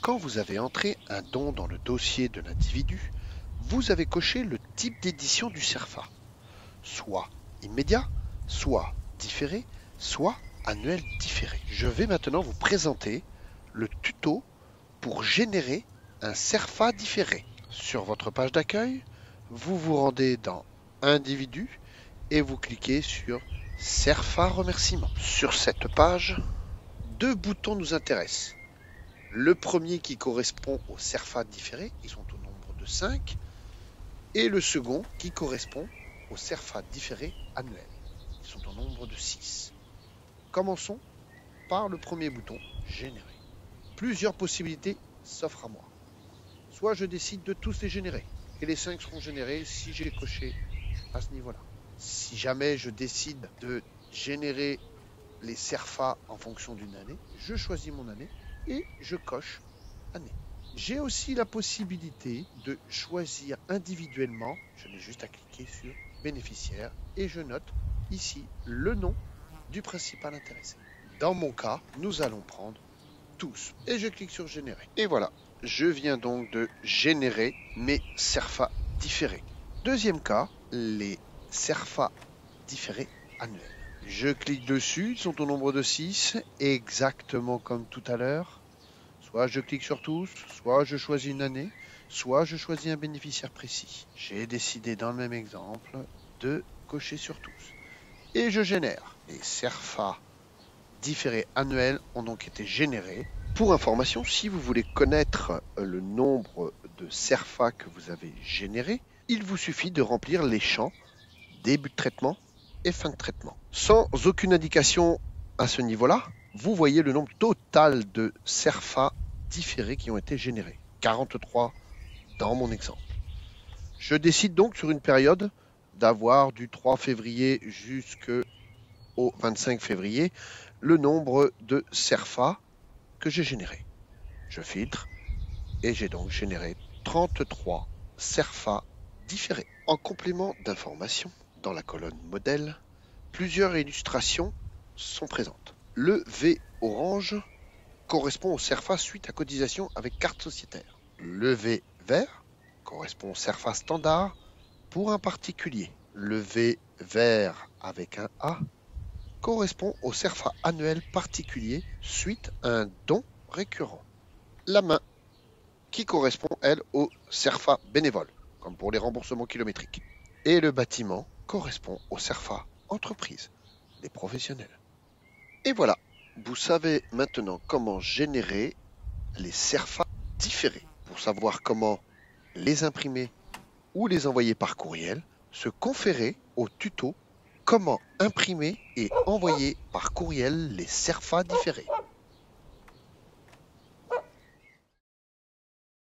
Quand vous avez entré un don dans le dossier de l'individu, vous avez coché le type d'édition du CERFA, soit immédiat, soit différé, soit annuel différé. Je vais maintenant vous présenter le tuto pour générer un CERFA différé. Sur votre page d'accueil, vous vous rendez dans Individu et vous cliquez sur CERFA remerciement. Sur cette page, deux boutons nous intéressent. Le premier qui correspond au CERFA différé, ils sont au nombre de 5, et le second qui correspond au CERFA différé annuel, ils sont au nombre de 6. Commençons par le premier bouton, générer. Plusieurs possibilités s'offrent à moi. Soit je décide de tous les générer, et les 5 seront générés si j'ai coché à ce niveau-là. Si jamais je décide de générer les CERFA en fonction d'une année, je choisis mon année et je coche année. J'ai aussi la possibilité de choisir individuellement, je n'ai juste à cliquer sur bénéficiaire et je note ici le nom du principal intéressé. Dans mon cas, nous allons prendre tous et je clique sur générer. Et voilà, je viens donc de générer mes CERFA différés. Deuxième cas, les CERFA différés annuels. Je clique dessus, ils sont au nombre de 6, exactement comme tout à l'heure. Soit je clique sur tous, soit je choisis une année, soit je choisis un bénéficiaire précis. J'ai décidé dans le même exemple de cocher sur tous. Et je génère. Les CERFA différés annuels ont donc été générés. Pour information, si vous voulez connaître le nombre de CERFA que vous avez générés, il vous suffit de remplir les champs début de traitement et fin de traitement. Sans aucune indication à ce niveau-là, vous voyez le nombre total de CERFA différés qui ont été générés. 43 dans mon exemple. Je décide donc sur une période d'avoir du 3 février jusqu'au 25 février le nombre de CERFA que j'ai généré. Je filtre et j'ai donc généré 33 CERFA différés. En complément d'information, dans la colonne modèle, plusieurs illustrations sont présentes. Le V orange correspond au CERFA suite à cotisation avec carte sociétaire. Le V vert correspond au CERFA standard pour un particulier. Le V vert avec un A correspond au CERFA annuel particulier suite à un don récurrent. La main qui correspond, elle, au CERFA bénévole, comme pour les remboursements kilométriques. Et le bâtiment correspond au CERFA entreprise, les professionnels. Et voilà, vous savez maintenant comment générer les CERFA différés. Pour savoir comment les imprimer ou les envoyer par courriel, se conférer au tuto comment imprimer et envoyer par courriel les CERFA différés.